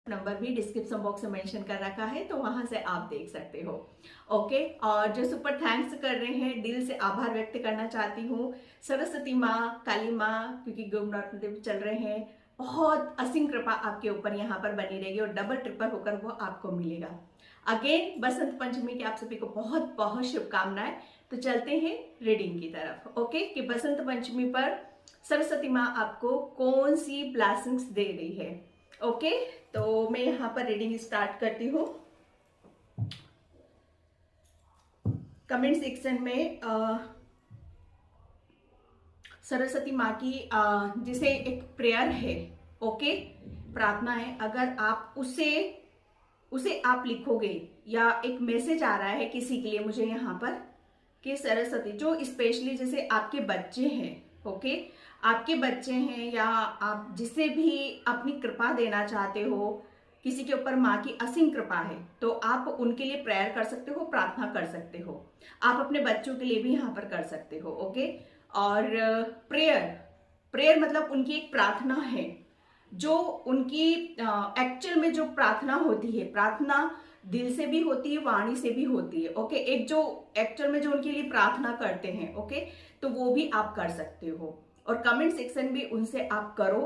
Number भी description box में mention कर रखा है, तो वहां से आप देख सकते हो। ओके, और जो सुपर थैंक्स कर रहे हैं, दिल से आभार व्यक्त करना चाहती हूँ सरस्वती माँ, काली माँ, क्योंकि गुरुनानक चल रहे हैं। बहुत असीम कृपा आपके ऊपर यहाँ पर बनी रहेगी और डबल ट्रिपल होकर वो आपको मिलेगा। अगेन बसंत पंचमी की आप सभी को बहुत बहुत शुभकामनाएं। तो चलते हैं रीडिंग की तरफ। ओके, कि बसंत पंचमी पर सरस्वती माँ आपको कौन सी ब्लेसिंग्स दे रही है। ओके, तो मैं यहाँ पर रीडिंग स्टार्ट करती हूँ। कमेंट सेक्शन में सरस्वती माँ की जिसे एक प्रेयर है, ओके, प्रार्थना है, अगर आप उसे आप लिखोगे या एक मैसेज आ रहा है किसी के लिए मुझे यहाँ पर कि सरस्वती, जो स्पेशली जैसे आपके बच्चे हैं, ओके, आपके बच्चे हैं या आप जिसे भी अपनी कृपा देना चाहते हो, किसी के ऊपर माँ की असीम कृपा है, तो आप उनके लिए प्रेयर कर सकते हो, प्रार्थना कर सकते हो। आप अपने बच्चों के लिए भी यहाँ पर कर सकते हो। ओके, और प्रेयर मतलब उनकी एक प्रार्थना है, जो उनकी एक्चुअल में जो प्रार्थना होती है, प्रार्थना दिल से भी होती है, वाणी से भी होती है। ओके, एक जो एक्चुअल में जो उनके लिए प्रार्थना करते हैं, ओके, तो वो भी आप कर सकते हो और कमेंट सेक्शन भी उनसे आप करो,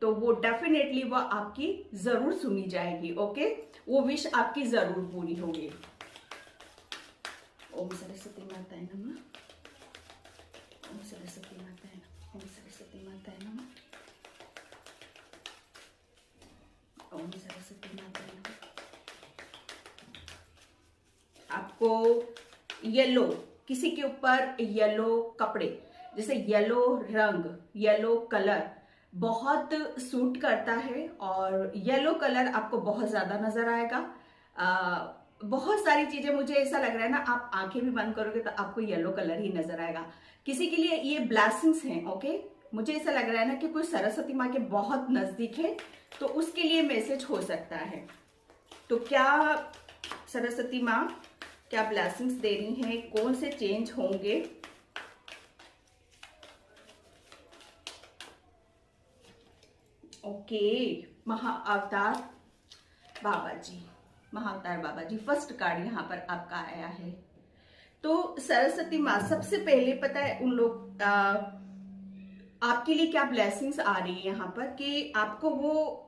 तो वो डेफिनेटली वो आपकी जरूर सुनी जाएगी। ओके, वो विश आपकी जरूर पूरी होगी। ओम सरस्वती माताए नमः, ओम सरस्वती माताए नमः, ओम सरस्वती माताए नमः, ओम सरस्वती माताए नमः। आपको येलो, किसी के ऊपर येलो कपड़े, जैसे येलो रंग, येलो कलर बहुत सूट करता है और येलो कलर आपको बहुत ज्यादा नजर आएगा। बहुत सारी चीजें, मुझे ऐसा लग रहा है ना, आप आंखें भी बंद करोगे तो आपको येलो कलर ही नजर आएगा। किसी के लिए ये ब्लेसिंग्स हैं। ओके, मुझे ऐसा लग रहा है ना कि कोई सरस्वती माँ के बहुत नजदीक है, तो उसके लिए मैसेज हो सकता है। तो क्या सरस्वती माँ क्या ब्लेसिंग्स दे रही हैं, कौन से चेंज होंगे। ओके, महाअवतार बाबा जी, महाअवतार बाबा जी, फर्स्ट कार्ड यहाँ पर आपका आया है। तो सरस्वती माँ सबसे पहले पता है उन लोग आपके लिए क्या ब्लेसिंग्स आ रही है यहाँ पर, कि आपको वो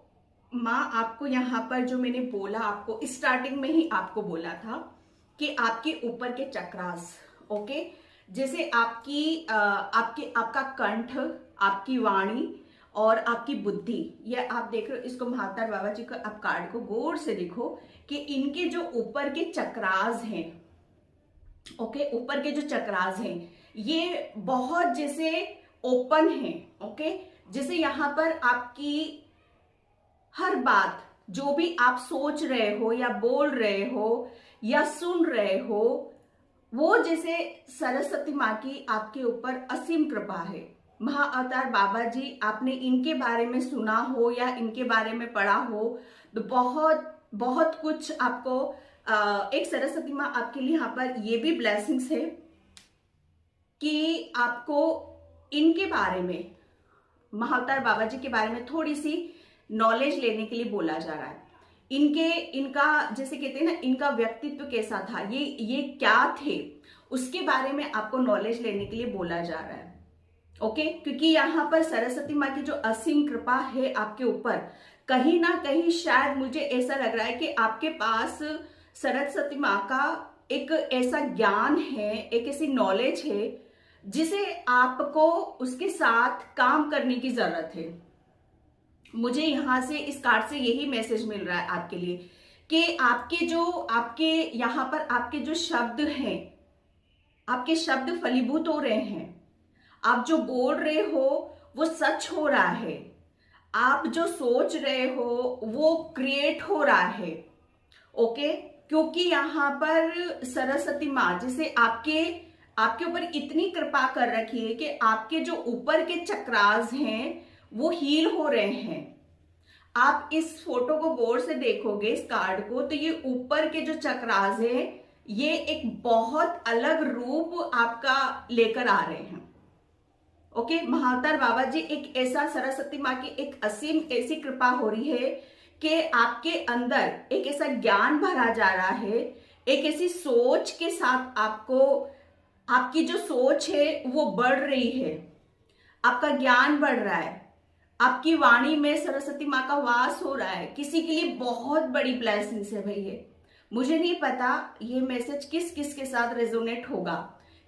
माँ, आपको यहाँ पर जो मैंने बोला, आपको स्टार्टिंग में ही आपको बोला था कि आपके ऊपर के चक्रास, ओके, जैसे आपका कंठ, आपकी वाणी और आपकी बुद्धि, ये आप देख रहे हो, इसको महाअवतार बाबा जी का आप कार्ड को गौर से देखो कि इनके जो ऊपर के चक्रास हैं, ओके, ऊपर के जो चक्रास हैं ये बहुत जैसे ओपन है। ओके, जैसे यहाँ पर आपकी हर बात, जो भी आप सोच रहे हो या बोल रहे हो या सुन रहे हो, वो जैसे सरस्वती माँ की आपके ऊपर असीम कृपा है। महाअवतार बाबा जी, आपने इनके बारे में सुना हो या इनके बारे में पढ़ा हो, तो बहुत बहुत कुछ आपको एक सरस्वती माँ आपके लिए यहाँ पर ये भी ब्लेसिंग्स है कि आपको इनके बारे में, महाअवतार बाबा जी के बारे में थोड़ी सी नॉलेज लेने के लिए बोला जा रहा है। इनका जैसे कहते हैं ना, इनका व्यक्तित्व कैसा था, ये क्या थे, उसके बारे में आपको नॉलेज लेने के लिए बोला जा रहा है। ओके, क्योंकि यहाँ पर सरस्वती माँ की जो असीम कृपा है आपके ऊपर, कहीं ना कहीं शायद मुझे ऐसा लग रहा है कि आपके पास सरस्वती माँ का एक ऐसा ज्ञान है, एक ऐसी नॉलेज है जिसे आपको उसके साथ काम करने की जरूरत है। मुझे यहां से इस कार्ड से यही मैसेज मिल रहा है आपके लिए कि आपके यहाँ पर आपके जो शब्द हैं, आपके शब्द फलीभूत हो रहे हैं। आप जो बोल रहे हो वो सच हो रहा है। आप जो सोच रहे हो वो क्रिएट हो रहा है। ओके, क्योंकि यहाँ पर सरस्वती माँ जैसे आपके ऊपर इतनी कृपा कर रखी है कि आपके जो ऊपर के चक्रास हैं वो हील हो रहे हैं। आप इस फोटो को गौर से देखोगे, इस कार्ड को, तो ये ऊपर के जो चक्रास हैं ये एक बहुत अलग रूप आपका लेकर आ रहे हैं। ओके, महाअवतार बाबा जी, एक ऐसा सरस्वती माँ की एक असीम ऐसी कृपा हो रही है कि आपके अंदर एक ऐसा ज्ञान भरा जा रहा है, एक ऐसी सोच के साथ आपको, आपकी जो सोच है वो बढ़ रही है, आपका ज्ञान बढ़ रहा है, आपकी वाणी में सरस्वती माँ का वास हो रहा है। किसी के लिए बहुत बड़ी ब्लेसिंग्स है भाई ये। मुझे नहीं पता ये मैसेज किस किस के साथ रेजोनेट होगा,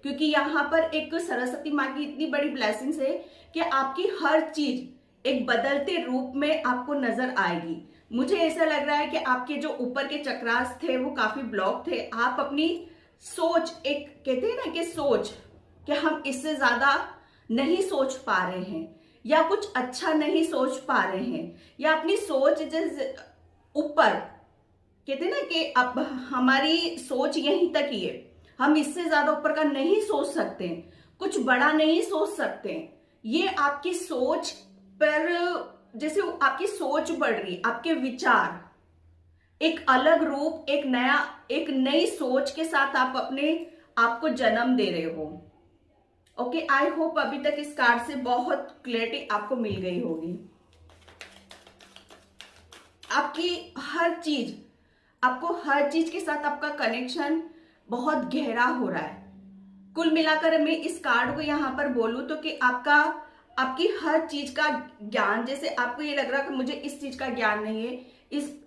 क्योंकि यहाँ पर एक सरस्वती माँ की इतनी बड़ी ब्लेसिंग्स है कि आपकी हर चीज एक बदलते रूप में आपको नजर आएगी। मुझे ऐसा लग रहा है कि आपके जो ऊपर के चक्रास थे वो काफी ब्लॉक थे। आप अपनी सोच, एक कहते हैं ना कि सोच, कि हम इससे ज्यादा नहीं सोच पा रहे हैं या कुछ अच्छा नहीं सोच पा रहे हैं, या अपनी सोच जैसे ऊपर कहते हैं ना कि अब हमारी सोच यहीं तक ही है, हम इससे ज्यादा ऊपर का नहीं सोच सकते, कुछ बड़ा नहीं सोच सकते। ये आपकी सोच पर, जैसे आपकी सोच बढ़ रही, आपके विचार एक अलग रूप, एक नई सोच के साथ आप अपने आप को जन्म दे रहे हो। ओके, आई होप अभी तक इस कार्ड से बहुत क्लैरिटी आपको मिल गई होगी। आपकी हर चीज, आपको हर चीज के साथ आपका कनेक्शन बहुत गहरा हो रहा है। कुल मिलाकर मैं इस कार्ड को यहाँ पर बोलूं तो कि आपकी हर चीज का ज्ञान, जैसे आपको ये लग रहा है कि मुझे इस चीज का ज्ञान नहीं है,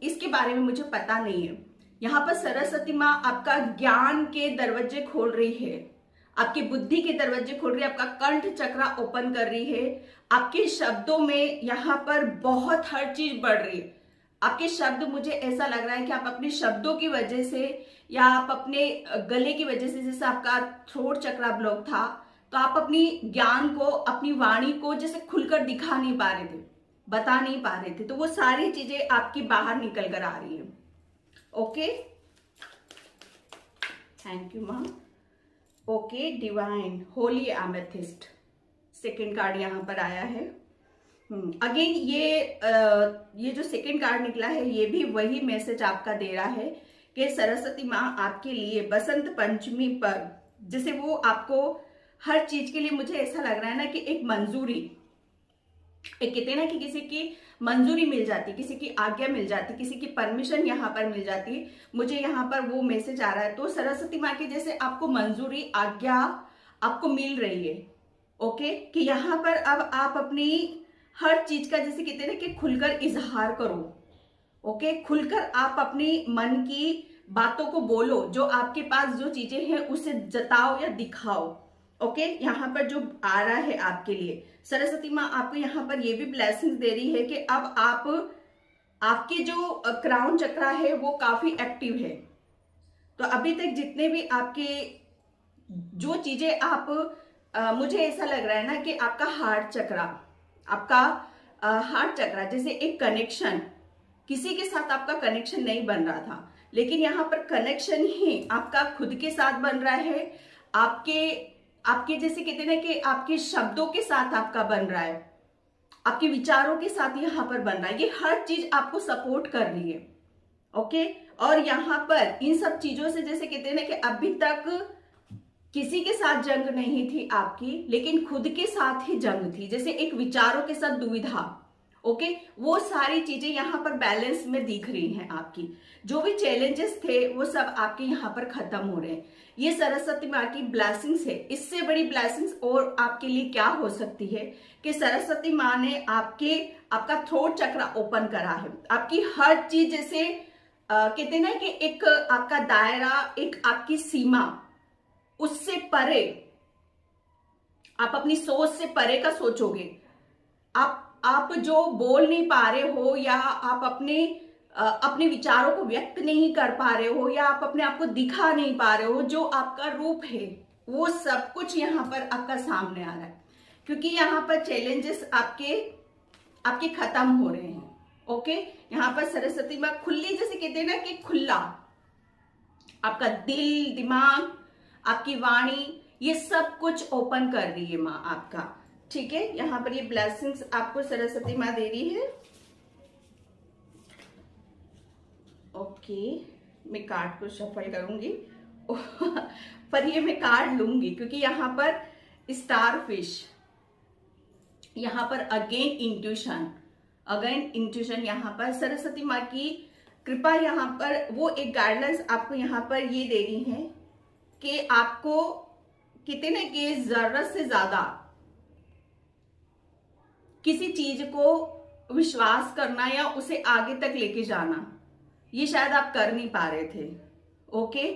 इसके बारे में मुझे पता नहीं है, यहाँ पर सरस्वती माँ आपका ज्ञान के दरवाजे खोल रही है, आपकी बुद्धि के दरवाजे खोल रही है, आपका कंठ चक्रा ओपन कर रही है। आपके शब्दों में यहाँ पर बहुत हर चीज बढ़ रही है। आपके शब्द, मुझे ऐसा लग रहा है कि आप अपने शब्दों की वजह से या आप अपने गले की वजह से, जैसे आपका थ्रोट चक्रा ब्लॉक था, तो आप अपनी ज्ञान को, अपनी वाणी को जैसे खुलकर दिखा नहीं पा रहे थे, बता नहीं पा रहे थे, तो वो सारी चीजें आपकी बाहर निकल कर आ रही है। ओके, थैंक यू माँ। Okay, divine Holi amethyst second card यहाँ पर आया है। अगेन ये जो सेकेंड कार्ड निकला है ये भी वही मैसेज आपका दे रहा है कि सरस्वती माँ आपके लिए बसंत पंचमी पर, जैसे वो आपको हर चीज के लिए, मुझे ऐसा लग रहा है ना कि एक मंजूरी, एक कहते हैं ना कि किसी की मंजूरी मिल जाती, किसी की आज्ञा मिल जाती, किसी की परमिशन यहाँ पर मिल जाती, मुझे यहाँ पर वो मैसेज आ रहा है। तो सरस्वती माँ की जैसे आपको मंजूरी, आज्ञा आपको मिल रही है। ओके, कि यहाँ पर अब आप अपनी हर चीज का, जैसे कहते हैं ना कि खुलकर इजहार करो। ओके, खुलकर आप अपनी मन की बातों को बोलो, जो आपके पास जो चीजें हैं उसे जताओ या दिखाओ। ओके, यहाँ पर जो आ रहा है आपके लिए, सरस्वती माँ आपको यहाँ पर ये भी ब्लेसिंग्स दे रही है कि अब आपके जो क्राउन चक्रा है वो काफी एक्टिव है। तो अभी तक जितने भी आपके जो चीजें आप मुझे ऐसा लग रहा है ना कि आपका हार्ट चक्रा, आपका हार्ट चक्रा जैसे एक कनेक्शन, किसी के साथ आपका कनेक्शन नहीं बन रहा था, लेकिन यहाँ पर कनेक्शन ही आपका खुद के साथ बन रहा है, आपके जैसे कहते हैं ना कि आपके शब्दों के साथ आपका बन रहा है, आपके विचारों के साथ यहाँ पर बन रहा है। ये हर चीज आपको सपोर्ट कर रही है। ओके, और यहाँ पर इन सब चीजों से, जैसे कहते हैं ना कि अभी तक किसी के साथ जंग नहीं थी आपकी, लेकिन खुद के साथ ही जंग थी, जैसे एक विचारों के साथ दुविधा। ओके, वो सारी चीजें यहाँ पर बैलेंस में दिख रही हैं आपकी। जो भी चैलेंजेस थे वो सब आपके यहाँ पर खत्म हो रहे हैं। ये सरस्वती माँ की ब्लेसिंग्स है। इससे बड़ी ब्लेसिंग्स और आपके लिए क्या हो सकती है कि सरस्वती माँ ने आपका थ्रोट चक्रा ओपन करा है। आपकी हर चीज, जैसे कहते हैं ना कि एक आपका दायरा, एक आपकी सीमा, उससे परे, आप अपनी सोच से परे का सोचोगे। आप जो बोल नहीं पा रहे हो, या आप अपने विचारों को व्यक्त नहीं कर पा रहे हो, या आप अपने आप को दिखा नहीं पा रहे हो, जो आपका रूप है, वो सब कुछ यहाँ पर आपका सामने आ रहा है, क्योंकि यहाँ पर चैलेंजेस आपके खत्म हो रहे हैं। ओके, यहाँ पर सरस्वती माँ खुली, जैसे कहते हैं ना कि खुला, आपका दिल, दिमाग, आपकी वाणी, ये सब कुछ ओपन कर रही है माँ आपका। ठीक है, यहाँ पर ये ब्लेसिंग्स आपको सरस्वती माँ दे रही है। ओके, मैं कार्ड को शफल करूंगी पर ये मैं कार्ड लूंगी, क्योंकि यहाँ पर स्टार फिश, यहाँ पर अगेन इंट्यूशन, अगेन इंट्यूशन, यहाँ पर सरस्वती माँ की कृपा, यहाँ पर वो एक गाइडलाइंस आपको यहाँ पर ये दे रही है कि आपको कितने की जरूरत से ज्यादा किसी चीज को विश्वास करना या उसे आगे तक लेके जाना, ये शायद आप कर नहीं पा रहे थे। ओके,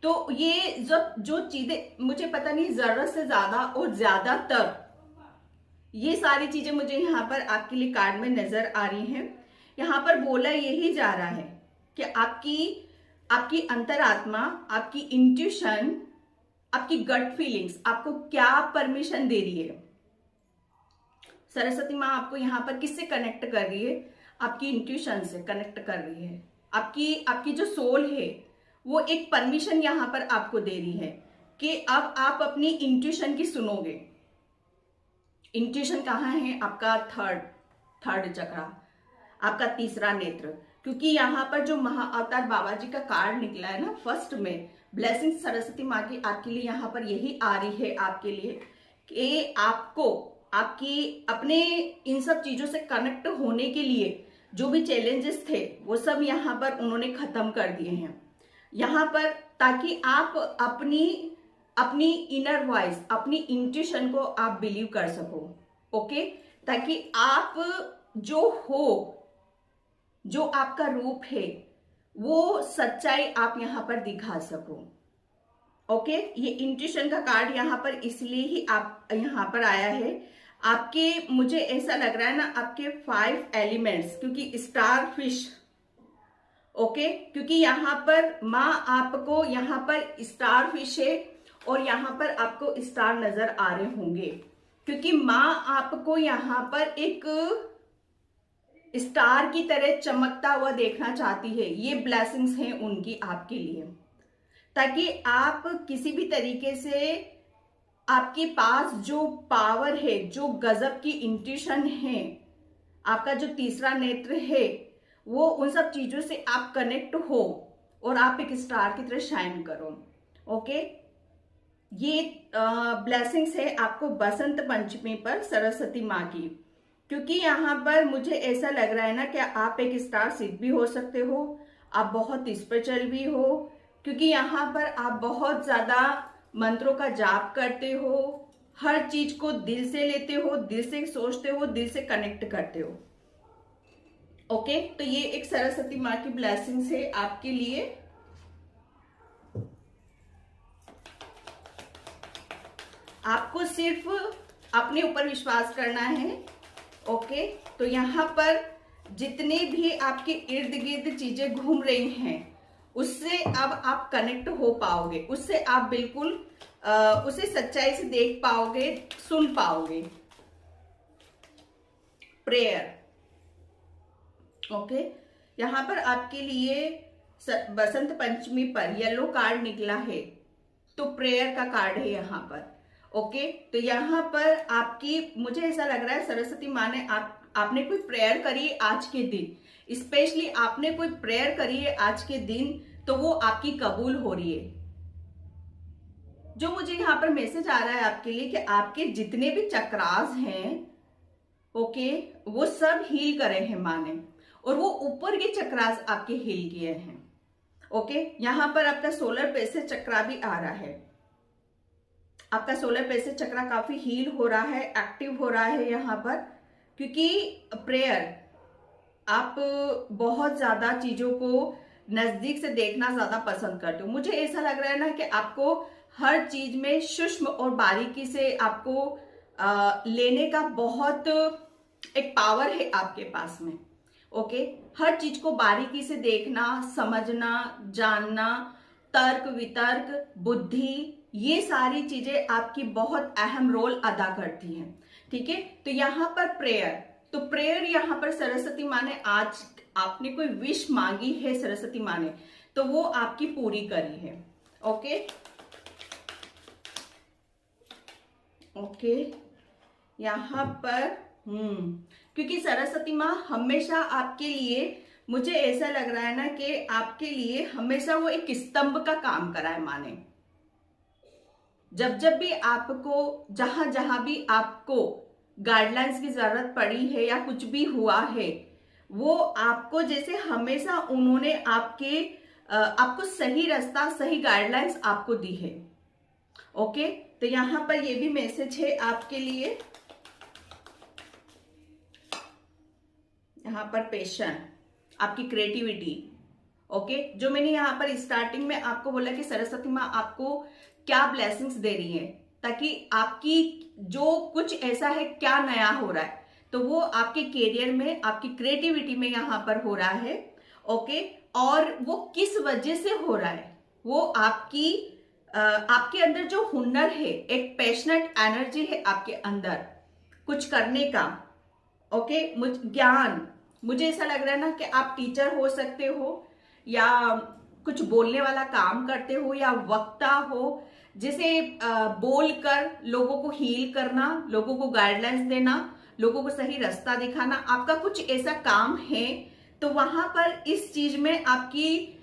तो ये जो चीजें मुझे पता नहीं जरूरत से ज्यादा और ज्यादातर ये सारी चीजें मुझे यहाँ पर आपके लिए कार्ड में नजर आ रही हैं। यहाँ पर बोला यही जा रहा है कि आपकी अंतरात्मा, आपकी इंट्यूशन, आपकी गट फीलिंग्स आपको क्या परमिशन दे रही है। सरस्वती माँ आपको यहाँ पर किससे कनेक्ट कर रही है? आपकी इंट्यूशन से कनेक्ट कर रही है। आपकी जो सोल है वो एक परमिशन यहाँ पर आपको दे रही है कि अब आप अपनी इंट्यूशन की सुनोगे। इंट्यूशन कहाँ है? आपका थर्ड चक्रा, आपका तीसरा नेत्र। क्योंकि यहाँ पर जो महाअवतार बाबा जी का कार्ड निकला है ना फर्स्ट में, ब्लेसिंग सरस्वती माँ की आपके लिए यहाँ पर यही आ रही है आपके लिए कि आपको आपकी अपने इन सब चीजों से कनेक्ट होने के लिए जो भी चैलेंजेस थे वो सब यहाँ पर उन्होंने खत्म कर दिए हैं यहाँ पर, ताकि आप अपनी इनर वॉइस, अपनी इंट्यूशन को आप बिलीव कर सको। ओके, ताकि आप जो आपका रूप है वो सच्चाई आप यहाँ पर दिखा सको। ओके, ये इंट्यूशन का कार्ड यहाँ पर इसलिए ही आप यहाँ पर आया है। आपके, मुझे ऐसा लग रहा है ना, आपके 5 एलिमेंट्स, क्योंकि स्टार फिश, ओके, क्योंकि यहाँ पर माँ आपको यहाँ पर स्टार फिश है और यहाँ पर आपको स्टार नजर आ रहे होंगे, क्योंकि माँ आपको यहाँ पर एक स्टार की तरह चमकता हुआ देखना चाहती है। ये ब्लेसिंग्स हैं उनकी आपके लिए, ताकि आप किसी भी तरीके से आपके पास जो पावर है, जो गजब की इंट्यूशन है, आपका जो तीसरा नेत्र है, वो उन सब चीजों से आप कनेक्ट हो और आप एक स्टार की तरह शाइन करो। ओके, ये ब्लेसिंग्स है आपको बसंत पंचमी पर सरस्वती माँ की, क्योंकि यहाँ पर मुझे ऐसा लग रहा है ना कि आप एक स्टार सिद्ध भी हो सकते हो, आप बहुत स्पिरिचुअल भी हो, क्योंकि यहाँ पर आप बहुत ज्यादा मंत्रों का जाप करते हो, हर चीज को दिल से लेते हो, दिल से सोचते हो, दिल से कनेक्ट करते हो। ओके, तो ये एक सरस्वती माँ की ब्लेसिंग्स है आपके लिए। आपको सिर्फ अपने ऊपर विश्वास करना है। ओके, तो यहाँ पर जितने भी आपके इर्द गिर्द चीजें घूम रही हैं उससे अब आप कनेक्ट हो पाओगे, उससे आप बिल्कुल उसे सच्चाई से देख पाओगे, सुन पाओगे। प्रेयर, ओके, यहाँ पर आपके लिए बसंत पंचमी पर येलो कार्ड निकला है, तो प्रेयर का कार्ड है यहाँ पर। ओके, तो यहाँ पर आपकी, मुझे ऐसा लग रहा है सरस्वती माँ ने आपने कोई प्रेयर करी है आज के दिन, स्पेशली आपने कोई प्रेयर करी है आज के दिन, तो वो आपकी कबूल हो रही है। जो मुझे यहाँ पर मैसेज आ रहा है आपके लिए कि आपके जितने भी चक्रास हैं, ओके, वो सब हील करे हैं माँ ने, और वो ऊपर के चक्रास आपके हील किए हैं। ओके, यहाँ पर आपका सोलर प्लेक्सस चक्रा भी आ रहा है, आपका सोलर प्लेक्सस चक्रा काफी हील हो रहा है, एक्टिव हो रहा है यहाँ पर, क्योंकि प्रेयर, आप बहुत ज्यादा चीजों को नजदीक से देखना ज्यादा पसंद करते हो। मुझे ऐसा लग रहा है ना कि आपको हर चीज में सूक्ष्म और बारीकी से आपको लेने का बहुत एक पावर है आपके पास में। ओके, हर चीज को बारीकी से देखना, समझना, जानना, तर्क वितर्क, बुद्धि, ये सारी चीजें आपकी बहुत अहम रोल अदा करती हैं। ठीक है, तो यहाँ पर प्रेयर, तो प्रेयर यहाँ पर सरस्वती माँ ने, आज आपने कोई विश मांगी है सरस्वती माँ ने, तो वो आपकी पूरी करी है। ओके, ओके, यहाँ पर क्योंकि सरस्वती माँ हमेशा आपके लिए, मुझे ऐसा लग रहा है ना कि आपके लिए हमेशा वो एक स्तंभ का काम करा है माँ ने। जब जब भी आपको, जहां जहां भी आपको गाइडलाइंस की जरूरत पड़ी है या कुछ भी हुआ है, वो आपको जैसे हमेशा उन्होंने आपको सही रास्ता, सही गाइडलाइंस आपको दी है। ओके, तो यहां पर ये भी मैसेज है आपके लिए। यहां पर पेशन, आपकी क्रिएटिविटी। ओके, जो मैंने यहाँ पर स्टार्टिंग में आपको बोला कि सरस्वती माँ आपको क्या ब्लेसिंग्स दे रही है, ताकि आपकी जो कुछ ऐसा है, क्या नया हो रहा है, तो वो आपके करियर में, आपकी क्रिएटिविटी में यहाँ पर हो रहा है। ओके, और वो किस वजह से हो रहा है, वो आपके अंदर जो हुनर है, एक पैशनेट एनर्जी है आपके अंदर कुछ करने का। ओके, ज्ञान, मुझे ऐसा लग रहा है ना कि आप टीचर हो सकते हो, या कुछ बोलने वाला काम करते हो, या वक्ता हो, जिसे बोलकर लोगों को हील करना, लोगों को गाइडलाइंस देना, लोगों को सही रास्ता दिखाना, आपका कुछ ऐसा काम है। तो वहां पर इस चीज में आपकी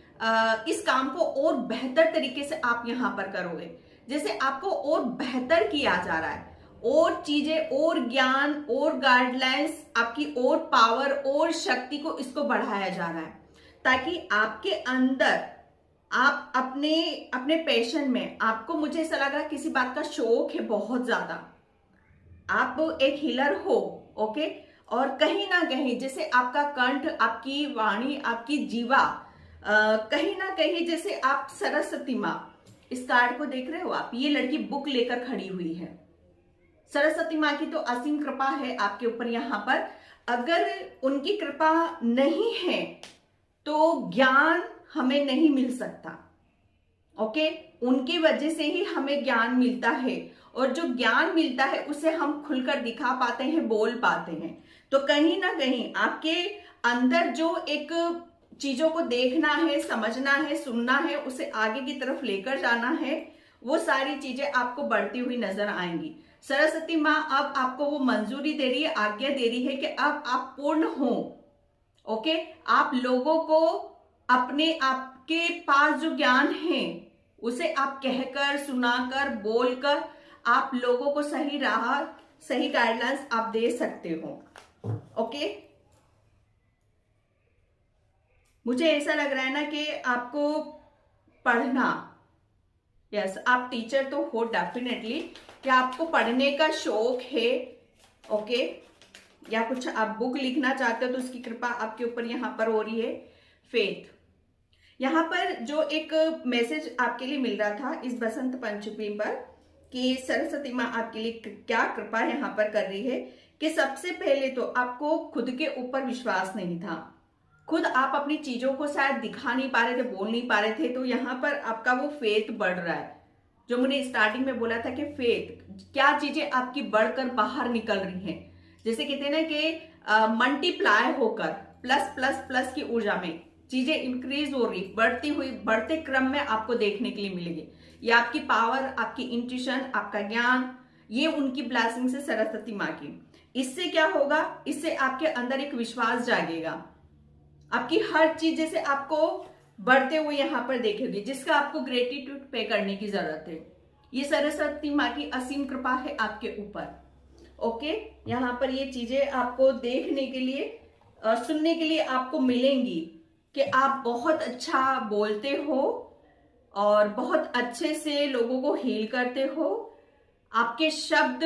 इस काम को और बेहतर तरीके से आप यहां पर करोगे, जैसे आपको और बेहतर किया जा रहा है, और चीजें, और ज्ञान, और गाइडलाइंस, आपकी और पावर और शक्ति को इसको बढ़ाया जा रहा है, ताकि आपके अंदर आप अपने पैशन में, आपको, मुझे ऐसा लग रहा है किसी बात का शौक है बहुत ज्यादा, आप एक हीलर हो। ओके, और कहीं ना कहीं जैसे आपका कंठ, आपकी वाणी, आपकी जीवा, कहीं ना कहीं जैसे आप सरस्वती माँ, इस कार्ड को देख रहे हो आप, ये लड़की बुक लेकर खड़ी हुई है। सरस्वती माँ की तो असीम कृपा है आपके ऊपर। यहाँ पर अगर उनकी कृपा नहीं है तो ज्ञान हमें नहीं मिल सकता। ओके, उनकी वजह से ही हमें ज्ञान मिलता है, और जो ज्ञान मिलता है उसे हम खुलकर दिखा पाते हैं, बोल पाते हैं। तो कहीं ना कहीं आपके अंदर जो एक चीजों को देखना है, समझना है, सुनना है, उसे आगे की तरफ लेकर जाना है, वो सारी चीजें आपको बढ़ती हुई नजर आएंगी। सरस्वती माँ अब आपको वो मंजूरी दे रही है, आज्ञा दे रही है कि अब आप पूर्ण हो। ओके, आप लोगों को आपके पास जो ज्ञान है उसे आप कहकर, सुनाकर, बोलकर आप लोगों को सही राह, सही गाइडलाइंस आप दे सकते हो। ओके, मुझे ऐसा लग रहा है ना कि आपको पढ़ना, यस, आप टीचर तो हो डेफिनेटली, कि आपको पढ़ने का शौक है। ओके, या कुछ आप बुक लिखना चाहते हो तो उसकी कृपा आपके ऊपर यहां पर हो रही है। फेथ, यहां पर जो एक मैसेज आपके लिए मिल रहा था इस बसंत पंचमी पर, कि सरस्वती माँ आपके लिए क्या कृपा यहां पर कर रही है, कि सबसे पहले तो आपको खुद के ऊपर विश्वास नहीं था, खुद आप अपनी चीजों को शायद दिखा नहीं पा रहे थे, बोल नहीं पा रहे थे, तो यहाँ पर आपका वो फेथ बढ़ रहा है। जो मैंने स्टार्टिंग में बोला था कि फेथ, क्या चीजें आपकी बढ़कर बाहर निकल रही हैं, जैसे कहते हैं ना कि मल्टीप्लाई होकर प्लस प्लस प्लस की ऊर्जा में चीजें इंक्रीज हो रही, बढ़ती हुई, बढ़ते क्रम में आपको देखने के लिए मिलेगी। ये आपकी पावर, आपकी इंट्यूशन, आपका ज्ञान, ये उनकी ब्लेसिंग से, सरस्वती माँ की। इससे क्या होगा, इससे आपके अंदर एक विश्वास जागेगा, आपकी हर चीज जैसे आपको बढ़ते हुए यहां पर देखेगी, जिसका आपको ग्रेटिट्यूड पे करने की जरूरत है। ये सरस्वती माँ की असीम कृपा है आपके ऊपर। ओके, यहाँ पर ये चीजें आपको देखने के लिए, सुनने के लिए आपको मिलेंगी कि आप बहुत अच्छा बोलते हो और बहुत अच्छे से लोगों को हील करते हो। आपके शब्द,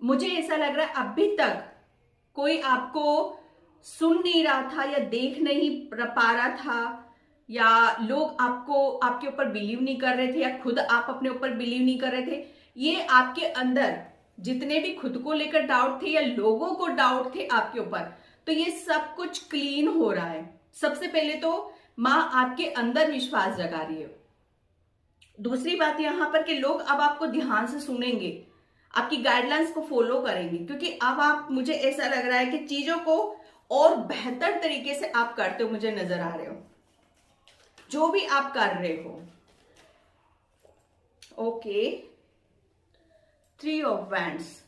मुझे ऐसा लग रहा है अभी तक कोई आपको सुन नहीं रहा था या देख नहीं पा रहा था, या लोग आपके ऊपर बिलीव नहीं कर रहे थे, या खुद आप अपने ऊपर बिलीव नहीं कर रहे थे। ये आपके अंदर जितने भी खुद को लेकर डाउट थे या लोगों को डाउट थे आपके ऊपर, तो ये सब कुछ क्लीन हो रहा है। सबसे पहले तो माँ आपके अंदर विश्वास जगा रही है। दूसरी बात यहां पर कि लोग अब आपको ध्यान से सुनेंगे, आपकी गाइडलाइंस को फॉलो करेंगे, क्योंकि अब आप, मुझे ऐसा लग रहा है कि चीजों को और बेहतर तरीके से आप करते हो मुझे नजर आ रहे हो, जो भी आप कर रहे हो। ओके, 3 ऑफ वैंड्स,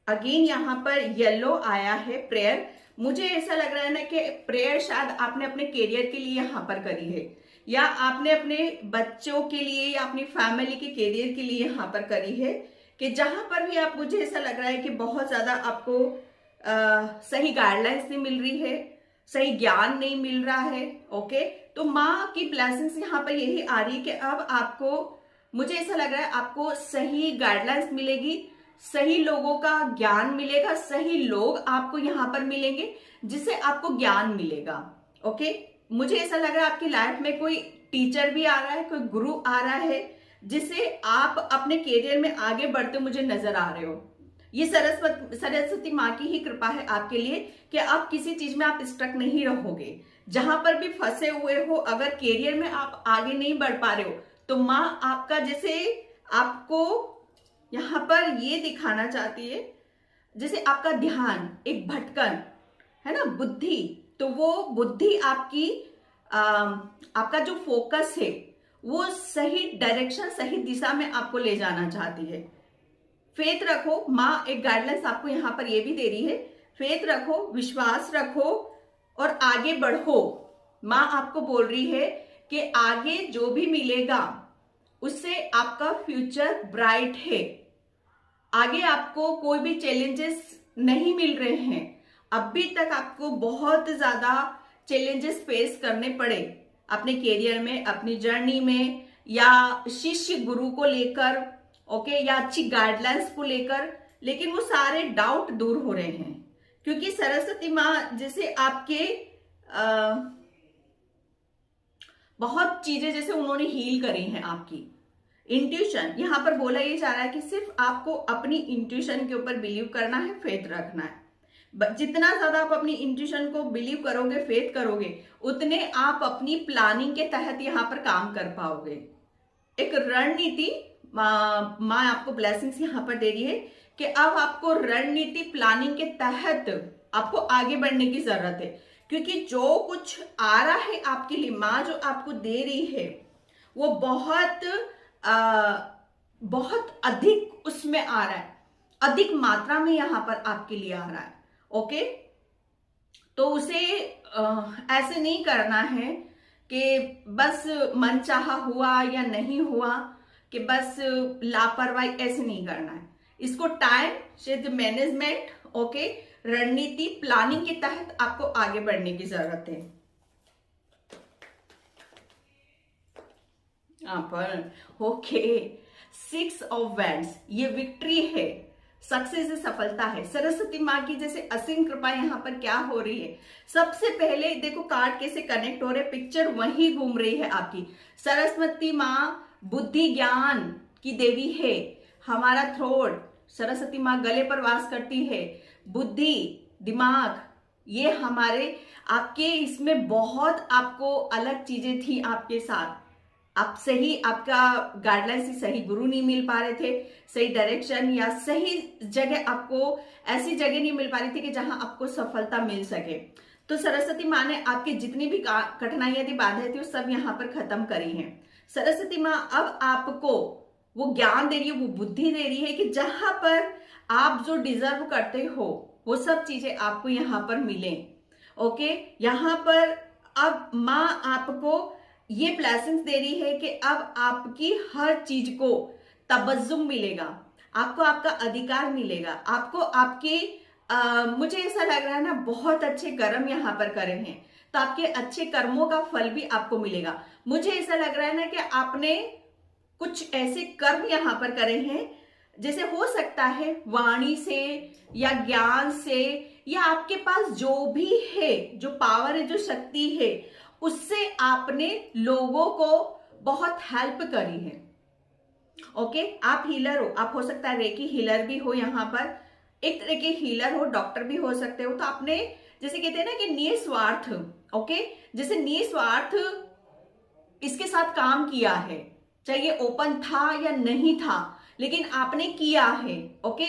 अगेन यहां पर येलो आया है, प्रेयर। मुझे ऐसा लग रहा है ना कि प्रेयर शायद आपने अपने करियर के लिए यहां पर करी है, या आपने अपने बच्चों के लिए या अपनी फैमिली के करियर के लिए यहां पर करी है, कि जहां पर भी आप, मुझे ऐसा लग रहा है कि बहुत ज्यादा आपको सही गाइडलाइंस नहीं मिल रही है, सही ज्ञान नहीं मिल रहा है। ओके, तो माँ की ब्लेसिंग्स यहाँ पर यही आ रही है कि अब आपको, मुझे ऐसा लग रहा है आपको सही गाइडलाइंस मिलेगी, सही लोगों का ज्ञान मिलेगा, सही लोग आपको यहाँ पर मिलेंगे जिससे आपको ज्ञान मिलेगा। ओके, मुझे ऐसा लग रहा है आपकी लाइफ में कोई टीचर भी आ रहा है, कोई गुरु आ रहा है जिससे आप अपने कैरियर में आगे बढ़ते मुझे नजर आ रहे हो। ये सरस्वती माँ की ही कृपा है आपके लिए कि आप किसी चीज में आप स्टक नहीं रहोगे। जहां पर भी फंसे हुए हो, अगर कैरियर में आप आगे नहीं बढ़ पा रहे हो, तो माँ आपका, जैसे आपको यहाँ पर ये दिखाना चाहती है, जैसे आपका ध्यान एक भटकन है ना, बुद्धि, तो वो बुद्धि आपकी आपका जो फोकस है वो सही डायरेक्शन, सही दिशा में आपको ले जाना चाहती है। फेथ रखो, माँ एक गाइडलाइंस आपको यहाँ पर ये भी दे रही है, फेथ रखो, विश्वास रखो और आगे बढ़ो। माँ आपको बोल रही है कि आगे जो भी मिलेगा उससे आपका फ्यूचर ब्राइट है। आगे आपको कोई भी चैलेंजेस नहीं मिल रहे हैं। अभी तक आपको बहुत ज्यादा चैलेंजेस फेस करने पड़े अपने कैरियर में, अपनी जर्नी में, या शिष्य गुरु को लेकर, ओके, या अच्छी गाइडलाइंस को लेकर, लेकिन वो सारे डाउट दूर हो रहे हैं क्योंकि सरस्वती माँ जैसे आपके बहुत चीजें जैसे उन्होंने हील करी हैं आपकी इंट्यूशन। यहां पर बोला ये जा रहा है कि सिर्फ आपको अपनी इंट्यूशन के ऊपर बिलीव करना है, फेथ रखना है। जितना ज्यादा आप अपनी इंट्यूशन को बिलीव करोगे, फेथ करोगे, उतने आप अपनी प्लानिंग के तहत यहां पर काम कर पाओगे। एक रणनीति माँ आपको ब्लेसिंग्स यहां पर दे रही है कि अब आपको रणनीति प्लानिंग के तहत आपको आगे बढ़ने की जरूरत है, क्योंकि जो कुछ आ रहा है आपके लिए, माँ जो आपको दे रही है वो बहुत अधिक उसमें आ रहा है, अधिक मात्रा में यहां पर आपके लिए आ रहा है। ओके, तो उसे ऐसे नहीं करना है कि बस मनचाहा हुआ या नहीं हुआ, कि बस लापरवाही, ऐसे नहीं करना है। इसको टाइम से मैनेजमेंट, ओके, रणनीति प्लानिंग के तहत आपको आगे बढ़ने की जरूरत है। यहाँ पर ओके, 6 ऑफ वैंड्स, ये विक्ट्री है, सक्सेस है, सफलता है। सरस्वती माँ की जैसे असीम कृपा यहाँ पर क्या हो रही है। सबसे पहले देखो कार्ड कैसे कनेक्ट हो रहे, पिक्चर वही घूम रही है आपकी। सरस्वती माँ बुद्धि ज्ञान की देवी है। हमारा थ्रोट, सरस्वती माँ गले पर वास करती है। बुद्धि, दिमाग, ये हमारे आपके इसमें बहुत आपको अलग चीजें थी आपके साथ। आप सही, आपका गाइडलाइन से सही गुरु नहीं मिल पा रहे थे, सही डायरेक्शन या सही जगह, आपको ऐसी जगह नहीं मिल पा रही थी कि जहां आपको सफलता मिल सके। तो सरस्वती माँ ने आपकी जितनी भी कठिनाइयां थी, बाधाएं थी, वो सब यहाँ पर खत्म करी हैं। सरस्वती माँ अब आपको वो ज्ञान दे रही है, वो बुद्धि दे रही है कि जहां पर आप जो डिजर्व करते हो वो सब चीजें आपको यहाँ पर मिले। ओके, यहाँ पर अब माँ आपको ये ब्लेसिंग्स दे रही है कि अब आपकी हर चीज को तबज्जुम मिलेगा, आपको आपका अधिकार मिलेगा, आपको आपके मुझे ऐसा लग रहा है ना, बहुत अच्छे कर्म यहाँ पर करे हैं, तो आपके अच्छे कर्मों का फल भी आपको मिलेगा। मुझे ऐसा लग रहा है ना कि आपने कुछ ऐसे कर्म यहाँ पर करे हैं, जैसे हो सकता है वाणी से या ज्ञान से, या आपके पास जो भी है, जो पावर है, जो शक्ति है, उससे आपने लोगों को बहुत हेल्प करी है। ओके, आप हीलर हो, आप हो सकता है रेकी हीलर भी हो, यहाँ पर एक तरह के हीलर हो, डॉक्टर भी हो सकते हो। तो आपने जैसे कहते हैं ना कि निस्वार्थ, ओके, जैसे निस्वार्थ इसके साथ काम किया है, चाहे ओपन था या नहीं था, लेकिन आपने किया है। ओके,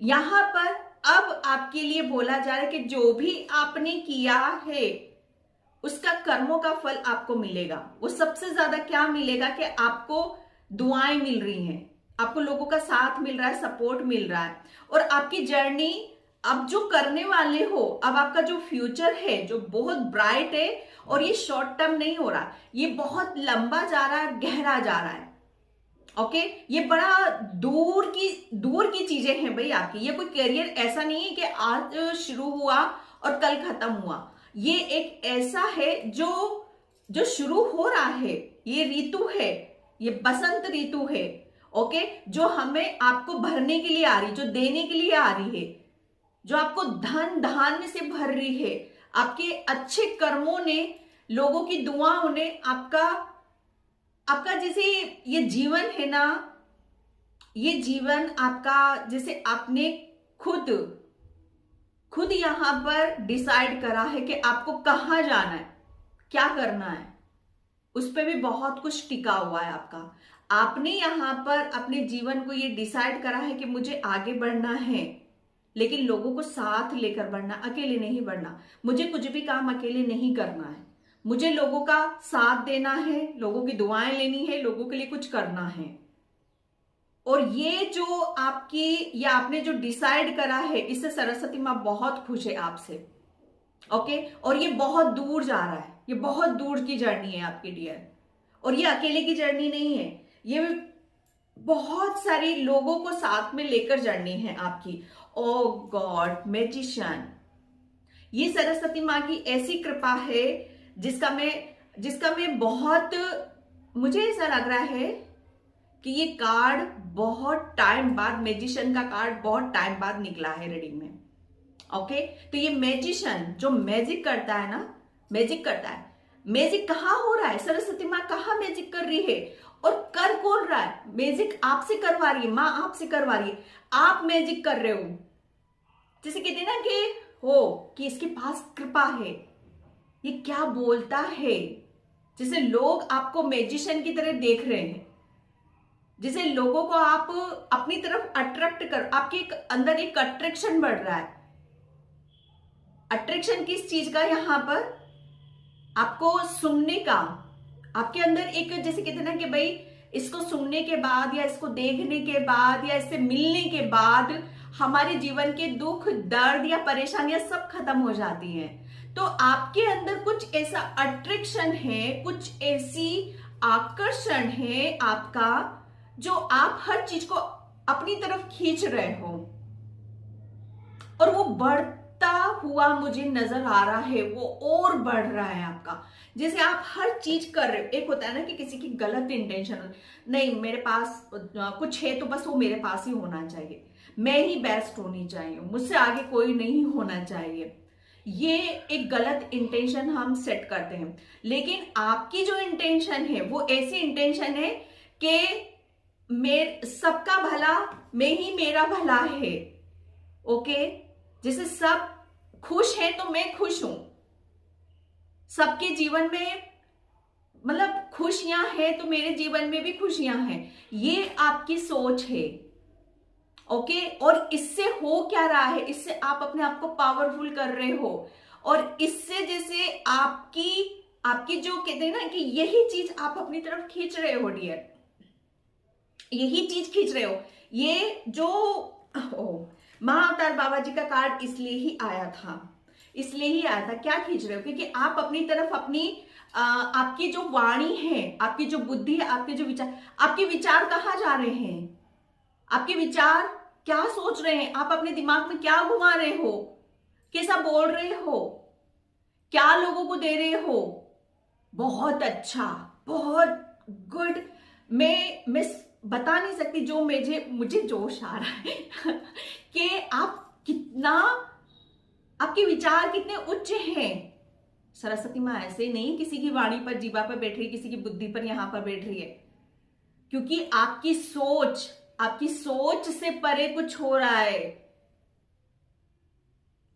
यहां पर अब आपके लिए बोला जा रहा है कि जो भी आपने किया है उसका कर्मों का फल आपको मिलेगा। वो सबसे ज्यादा क्या मिलेगा कि आपको दुआएं मिल रही हैं, आपको लोगों का साथ मिल रहा है, सपोर्ट मिल रहा है, और आपकी जर्नी अब जो करने वाले हो, अब आपका जो फ्यूचर है जो बहुत ब्राइट है, और ये शॉर्ट टर्म नहीं हो रहा, ये बहुत लंबा जा रहा है, गहरा जा रहा है। ओके, ये बड़ा दूर की चीजें हैं भाई आपकी। ये कोई करियर ऐसा नहीं है कि आज शुरू हुआ और कल खत्म हुआ। ये एक ऐसा है जो जो शुरू हो रहा है, ये ऋतु है, ये बसंत ऋतु है। ओके, जो हमें आपको भरने के लिए आ रही, जो देने के लिए आ रही है, जो आपको धन धान्य से भर रही है। आपके अच्छे कर्मों ने, लोगों की दुआओं ने आपका आपका जैसे ये जीवन है ना, ये जीवन आपका जैसे आपने खुद खुद यहां पर डिसाइड करा है कि आपको कहां जाना है, क्या करना है, उस पर भी बहुत कुछ टिका हुआ है आपका। आपने यहां पर अपने जीवन को ये डिसाइड करा है कि मुझे आगे बढ़ना है, लेकिन लोगों को साथ लेकर बढ़ना, अकेले नहीं बढ़ना। मुझे कुछ भी काम अकेले नहीं करना है, मुझे लोगों का साथ देना है, लोगों की दुआएं लेनी है, लोगों के लिए कुछ करना है। और ये जो आपकी, या आपने जो डिसाइड करा है, इससे सरस्वती माँ बहुत खुश है आपसे। ओके, और ये बहुत दूर जा रहा है, ये बहुत दूर की जर्नी है आपकी डियर। और ये अकेले की जर्नी नहीं है, ये बहुत सारे लोगों को साथ में लेकर जर्नी है आपकी। ओ गॉड, मैजिशियन, ये सरस्वती माँ की ऐसी कृपा है जिसका मैं बहुत, मुझे ऐसा लग रहा है कि ये कार्ड बहुत टाइम बाद, मैजिशियन का कार्ड बहुत टाइम बाद निकला है रीडिंग में। ओके, तो ये मैजिशियन जो मैजिक करता है ना, मैजिक करता है, मैजिक कहाँ हो रहा है, सरस्वती माँ कहाँ मैजिक कर रही है, और कर कौन रहा है? मैजिक आपसे करवा रही है, माँ आपसे करवा रही है, आप मैजिक कर रहे हो। जैसे कहते हैं ना कि इसके पास कृपा है, ये क्या बोलता है, जैसे लोग आपको मैजिशियन की तरह देख रहे हैं, जैसे लोगों को आप अपनी तरफ अट्रैक्ट कर, आपके अंदर एक अट्रैक्शन बढ़ रहा है। अट्रैक्शन किस चीज का? यहां पर आपको सुनने का, आपके अंदर एक, जैसे कहते हैं ना कि भाई इसको सुनने के बाद, या इसको देखने के बाद, या इससे मिलने के बाद हमारे जीवन के दुख, दर्द या परेशानियां सब खत्म हो जाती हैं। तो आपके अंदर कुछ ऐसा अट्रैक्शन है, कुछ ऐसी आकर्षण है आपका, जो आप हर चीज को अपनी तरफ खींच रहे हो, और वो बढ़ता हुआ मुझे नजर आ रहा है, वो और बढ़ रहा है आपका। जैसे आप हर चीज कर रहे हो, एक होता है ना कि किसी की गलत इंटेंशन, नहीं मेरे पास कुछ है तो बस वो मेरे पास ही होना चाहिए, मैं ही बेस्ट होनी चाहिए, मुझसे आगे कोई नहीं होना चाहिए, ये एक गलत इंटेंशन हम सेट करते हैं। लेकिन आपकी जो इंटेंशन है वो ऐसी इंटेंशन है कि सबका भला में ही मेरा भला है। ओके, जैसे सब खुश है तो मैं खुश हूं, सबके जीवन में मतलब खुशियां हैं तो मेरे जीवन में भी खुशियां हैं, ये आपकी सोच है। ओके, और इससे हो क्या रहा है, इससे आप अपने आप को पावरफुल कर रहे हो, और इससे जैसे आपकी जो कहते हैं ना कि यही चीज आप अपनी तरफ खींच रहे हो डियर, यही चीज खींच रहे हो। ये जो महाअवतार बाबा जी का कार्ड इसलिए ही आया था, क्या खींच रहे हो? क्योंकि आप अपनी तरफ आपकी जो वाणी है, आपकी जो बुद्धि है, आपके विचार कहाँ जा रहे हैं, आपके विचार क्या सोच रहे हैं, आप अपने दिमाग में क्या घुमा रहे हो, कैसा बोल रहे हो, क्या लोगों को दे रहे हो। बहुत अच्छा, बहुत गुड। मैं बता नहीं सकती, जो मुझे जोश आ रहा है कि आपके विचार कितने उच्च हैं। सरस्वती माँ ऐसे नहीं किसी की वाणी पर, जीवा पर बैठ रही, किसी की बुद्धि पर यहां पर बैठ रही है, क्योंकि आपकी सोच से परे कुछ हो रहा है।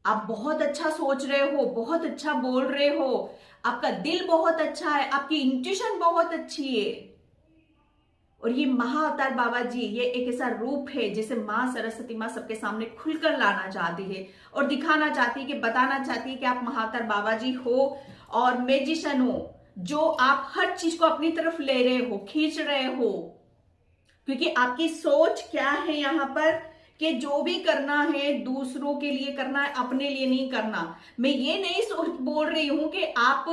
आप बहुत अच्छा सोच रहे हो, बहुत अच्छा बोल रहे हो, आपका दिल बहुत अच्छा है, आपकी इंट्यूशन बहुत अच्छी है। और ये महाअवतार बाबा जी, ये एक ऐसा रूप है जिसे माँ सरस्वती माँ सबके सामने खुलकर लाना चाहती है और दिखाना चाहती है, कि बताना चाहती है कि आप महाअवतार बाबा जी हो और मैजिशियन हो, जो आप हर चीज को अपनी तरफ ले रहे हो, खींच रहे हो। क्योंकि आपकी सोच क्या है यहाँ पर, कि जो भी करना है दूसरों के लिए करना है, अपने लिए नहीं करना। मैं ये नहीं बोल रही हूं कि आप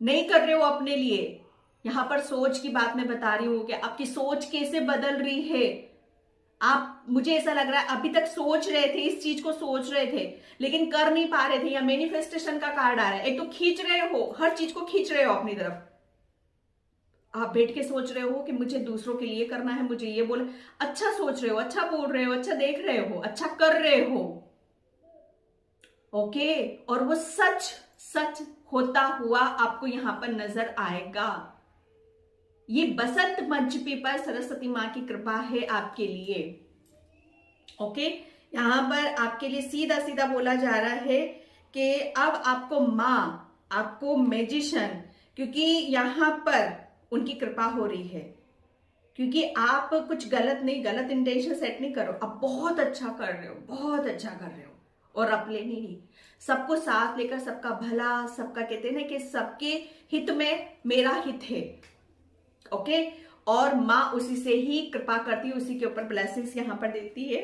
नहीं कर रहे हो अपने लिए, यहाँ पर सोच की बात मैं बता रही हूँ कि आपकी सोच कैसे बदल रही है। आप, मुझे ऐसा लग रहा है अभी तक सोच रहे थे, इस चीज को सोच रहे थे लेकिन कर नहीं पा रहे थे, या मैनिफेस्टेशन का कार्ड आ रहा है। एक तो खींच रहे हो, हर चीज को खींच रहे हो अपनी तरफ। आप बैठ के सोच रहे हो कि मुझे दूसरों के लिए करना है, मुझे ये बोल, अच्छा सोच रहे हो, अच्छा बोल रहे हो, अच्छा देख रहे हो, अच्छा कर रहे हो। ओके, और वो सच सच होता हुआ आपको यहां पर नजर आएगा। ये बसंत पंचमी पर सरस्वती मां की कृपा है आपके लिए। ओके, यहां पर आपके लिए सीधा सीधा बोला जा रहा है कि अब आपको मां, आपको मैजिशियन, क्योंकि यहां पर उनकी कृपा हो रही है, क्योंकि आप कुछ गलत नहीं, गलत इंटेंशन सेट नहीं करो, आप बहुत अच्छा कर रहे हो, बहुत अच्छा कर रहे हो। और अपने नहीं, सबको साथ लेकर, सबका भला, सबका कहते हैं ना कि सबके हित में मेरा हित है। ओके, और माँ उसी से ही कृपा करती है, उसी के ऊपर ब्लेसिंग्स यहाँ पर देती है।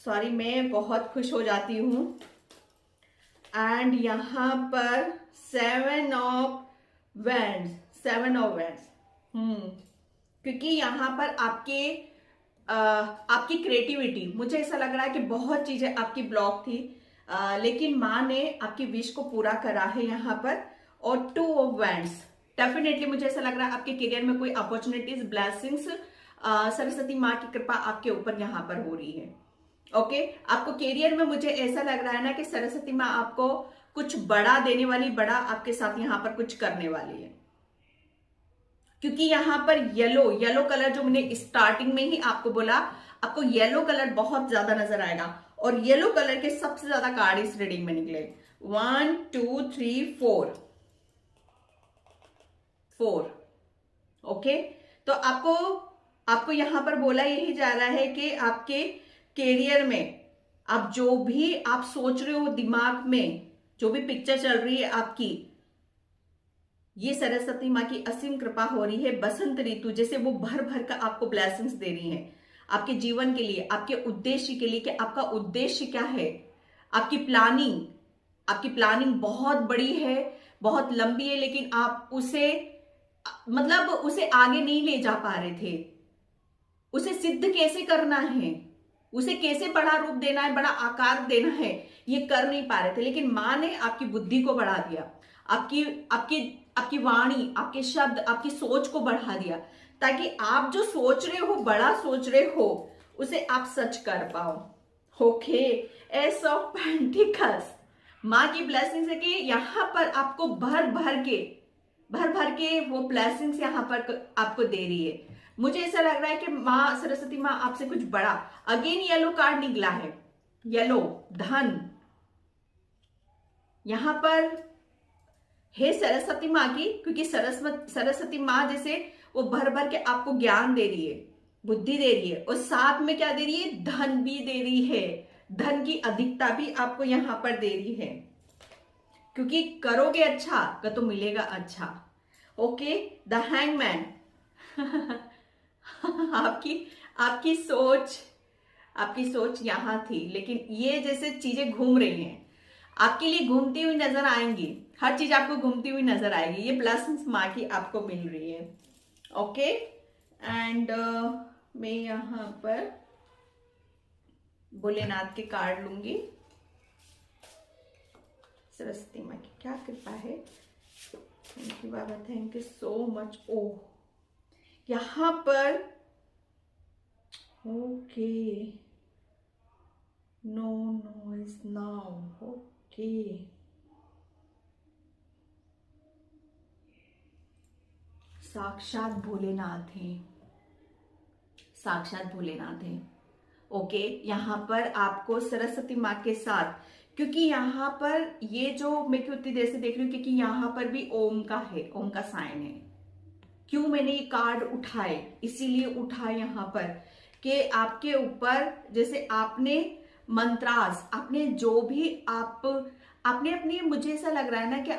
सॉरी, मैं बहुत खुश हो जाती हूँ। एंड यहाँ पर 7 ऑफ वैंड्स, 7 ऑफ वैंड्स, क्योंकि यहाँ पर आपकी क्रिएटिविटी, मुझे ऐसा लग रहा है कि बहुत चीजें आपकी ब्लॉक थी, लेकिन माँ ने आपकी विश को पूरा करा है यहाँ पर। और 2 ऑफ वैंड्स, डेफिनेटली मुझे ऐसा लग रहा है आपके करियर में कोई अपॉर्चुनिटीज, ब्लेसिंग्स, सरस्वती माँ की कृपा आपके ऊपर यहाँ पर हो रही है। ओके, आपको करियर में मुझे ऐसा लग रहा है ना कि सरस्वती माँ आपको कुछ बड़ा देने वाली, बड़ा आपके साथ यहाँ पर कुछ करने वाली है। क्योंकि यहाँ पर येलो कलर, जो मैंने स्टार्टिंग में ही आपको बोला, आपको येलो कलर बहुत ज्यादा नजर आएगा। और येलो कलर के सबसे ज्यादा कार्ड इस रीडिंग में निकले, 1 2 3 4। ओके, तो आपको यहां पर बोला यही जा रहा है कि आपके करियर में आप जो भी आप सोच रहे हो, दिमाग में जो भी पिक्चर चल रही है आपकी, ये सरस्वती माँ की असीम कृपा हो रही है। बसंत ऋतु जैसे वो भर भर का आपको ब्लेसिंग्स दे रही है आपके जीवन के लिए, आपके उद्देश्य के लिए, कि आपका उद्देश्य क्या है। आपकी प्लानिंग बहुत बड़ी है, बहुत लंबी है, लेकिन आप उसे आगे नहीं ले जा पा रहे थे। उसे सिद्ध कैसे करना है, उसे कैसे बड़ा रूप देना है, बड़ा आकार देना है, ये कर नहीं पा रहे थे। लेकिन माँ ने आपकी बुद्धि को बढ़ा दिया, आपकी वाणी, आपके शब्द, आपकी सोच को बढ़ा दिया, ताकि आप जो सोच रहे हो, बड़ा सोच रहे हो, उसे आप सच कर पाओ। ओके, एस ऑफ पेंटिकल्स, माँ की ब्लेसिंग्स है कि यहाँ पर आपको भर भर के वो ब्लेसिंग्स यहाँ पर आपको दे रही है। मुझे ऐसा लग रहा है कि माँ सरस्वती माँ आपसे कुछ बड़ा, अगेन येलो कार्ड निकला है, येलो धन यहां पर है सरस्वती माँ की, क्योंकि सरस्वती माँ जैसे वो भर भर के आपको ज्ञान दे रही है, बुद्धि दे रही है, और साथ में क्या दे रही है, धन भी दे रही है। धन की अधिकता भी आपको यहां पर दे रही है, क्योंकि करोगे अच्छा तो मिलेगा अच्छा। ओके, द हैंगमैन आपकी सोच यहां थी, लेकिन ये जैसे चीजें घूम रही हैं आपके लिए, घूमती हुई नजर आएंगी, हर चीज आपको घूमती हुई नजर आएगी। ये ब्लेसिंग्स माँ की आपको मिल रही है। ओके, एंड मैं यहां पर भोलेनाथ के कार्ड लूंगी। सरस्वती माँ की क्या कृपा है, thank you Baba, thank you so much. ओ यहां पर okay, no is now. Okay, साक्षात भोलेनाथ हैं। ओके, यहाँ पर आपको सरस्वती माँ के साथ, क्योंकि यहाँ पर ये जो मैं उतनी देर से देख रही हूँ, क्योंकि यहाँ पर भी ओम का है, ओम का साइन है। क्यों मैंने ये कार्ड उठाए, इसीलिए उठाए यहाँ पर कि आपके ऊपर जैसे आपने मंत्रास, आपने जो भी आपने अपनी, मुझे ऐसा लग रहा है ना कि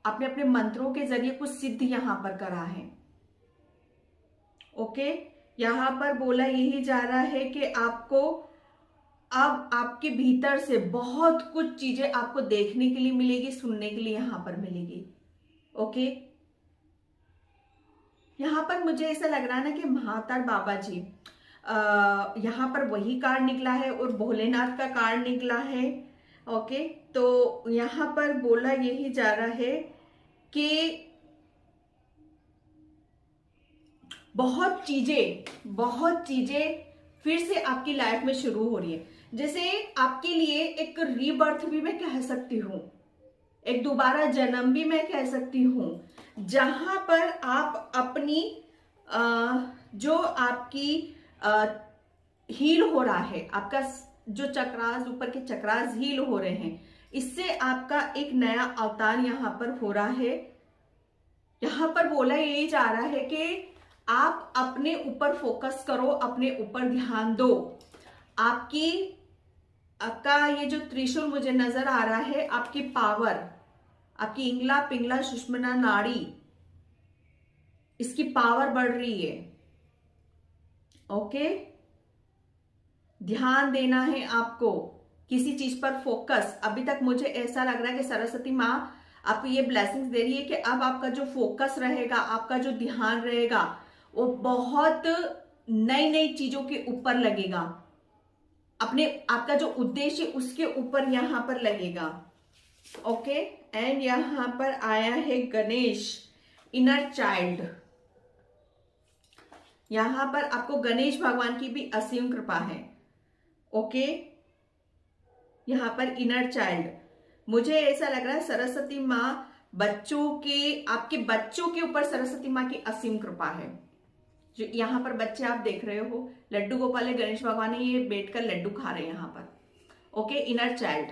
आपने अपने मंत्रों के जरिए कुछ सिद्ध यहां पर करा है। ओके, यहां पर बोला यही जा रहा है कि आपको अब आपके भीतर से बहुत कुछ चीजें आपको देखने के लिए मिलेगी, सुनने के लिए यहां पर मिलेगी। ओके, यहाँ पर मुझे ऐसा लग रहा है ना कि महाअवतार बाबा जी, यहाँ पर वही कार्ड निकला है और भोलेनाथ का कार्ड निकला है। ओके, तो यहाँ पर बोला यही जा रहा है कि बहुत चीजें फिर से आपकी लाइफ में शुरू हो रही है। जैसे आपके लिए एक रीबर्थ भी मैं कह सकती हूँ, एक दोबारा जन्म भी मैं कह सकती हूँ, जहां पर आप अपनी जो आपकी हील हो रहा है, आपका जो चक्रास, ऊपर के चक्रास हील हो रहे हैं, इससे आपका एक नया अवतार यहां पर हो रहा है। यहां पर बोला यही जा रहा है कि आप अपने ऊपर फोकस करो, अपने ऊपर ध्यान दो। आपका ये जो त्रिशूल मुझे नजर आ रहा है, आपकी पावर, आपकी इंगला पिंगला सुषुम्ना नाड़ी, इसकी पावर बढ़ रही है। ओके, ध्यान देना है आपको, किसी चीज पर फोकस। अभी तक मुझे ऐसा लग रहा है कि सरस्वती माँ आपको ये ब्लेसिंग्स दे रही है कि अब आपका जो फोकस रहेगा, आपका जो ध्यान रहेगा, वो बहुत नई नई चीजों के ऊपर लगेगा, आपका जो उद्देश्य उसके ऊपर यहां पर लगेगा। ओके, एंड यहां पर आया है गणेश, इनर चाइल्ड। यहां पर आपको गणेश भगवान की भी असीम कृपा है। ओके, यहां पर इनर चाइल्ड, मुझे ऐसा लग रहा है सरस्वती माँ आपके बच्चों के ऊपर सरस्वती माँ की असीम कृपा है। जो यहाँ पर बच्चे आप देख रहे हो, लड्डू गोपाल है, गणेश भगवान है, ये बैठकर लड्डू खा रहे हैं यहाँ पर। ओके, इनर चाइल्ड,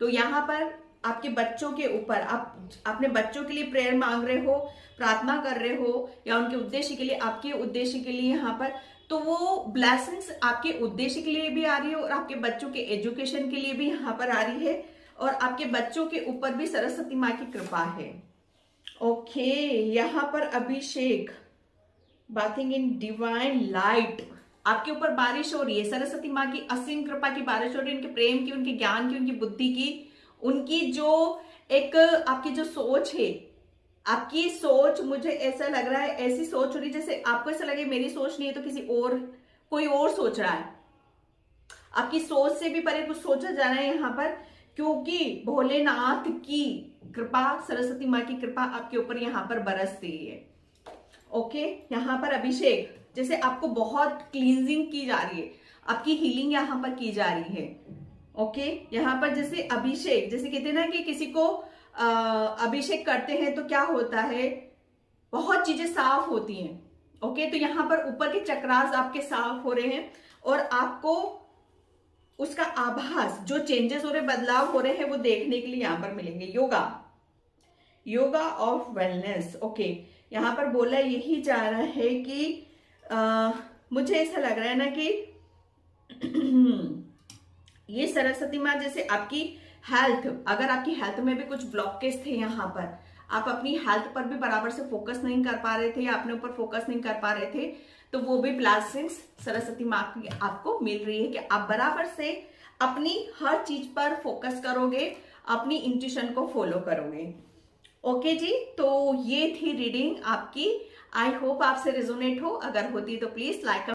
तो यहाँ पर आपके बच्चों के ऊपर, आप अपने बच्चों के लिए प्रेयर मांग रहे हो, प्रार्थना कर रहे हो, या उनके उद्देश्य के लिए, आपके उद्देश्य के लिए यहाँ पर, तो वो ब्लेसिंग्स आपके उद्देश्य के लिए भी आ रही है और आपके बच्चों के एजुकेशन के लिए भी यहाँ पर आ रही है, और आपके बच्चों के ऊपर भी सरस्वती माँ की कृपा है। ओके, यहाँ पर अभिषेक, बाथिंग इन डिवाइन लाइट, आपके ऊपर बारिश हो रही है, सरस्वती माँ की असीम कृपा की बारिश हो रही है, उनके प्रेम की, उनके ज्ञान की, उनकी बुद्धि की, उनकी जो एक आपकी जो सोच है, आपकी सोच, मुझे ऐसा लग रहा है ऐसी सोच हो रही है जैसे आपको ऐसा लगे मेरी सोच नहीं है तो किसी और, कोई और सोच रहा है। आपकी सोच से भी परे कुछ सोचा जा रहा है यहाँ पर, क्योंकि भोलेनाथ की कृपा, सरस्वती माँ की कृपा आपके ऊपर यहाँ पर बरस रही है। ओके, यहाँ पर अभिषेक, जैसे आपको बहुत क्लींजिंग की जा रही है, आपकी हीलिंग यहाँ पर की जा रही है। ओके, यहाँ पर जैसे अभिषेक, जैसे कहते हैं ना कि किसी को अभिषेक करते हैं तो क्या होता है, बहुत चीजें साफ होती हैं। ओके, तो यहाँ पर ऊपर के चक्रास आपके साफ हो रहे हैं और आपको उसका आभास, जो चेंजेस हो रहे, बदलाव हो रहे हैं, वो देखने के लिए यहाँ पर मिलेंगे। Yoga of wellness. ओके, यहाँ पर बोला यही जा रहा है कि मुझे ऐसा लग रहा है ना कि ये सरस्वती माँ जैसे आपकी हेल्थ, अगर आपकी हेल्थ में भी कुछ ब्लॉकेज थे, यहाँ पर आप अपनी हेल्थ पर भी बराबर से फोकस नहीं कर पा रहे थे, या अपने ऊपर फोकस नहीं कर पा रहे थे, तो वो भी ब्लेसिंग्स सरस्वती माँ की आपको मिल रही है कि आप बराबर से अपनी हर चीज पर फोकस करोगे, अपनी इंट्यूशन को फॉलो करोगे। ओके जी, तो ये थी रीडिंग आपकी। आई होप आपसे रेजोनेट हो, अगर होती तो प्लीज लाइक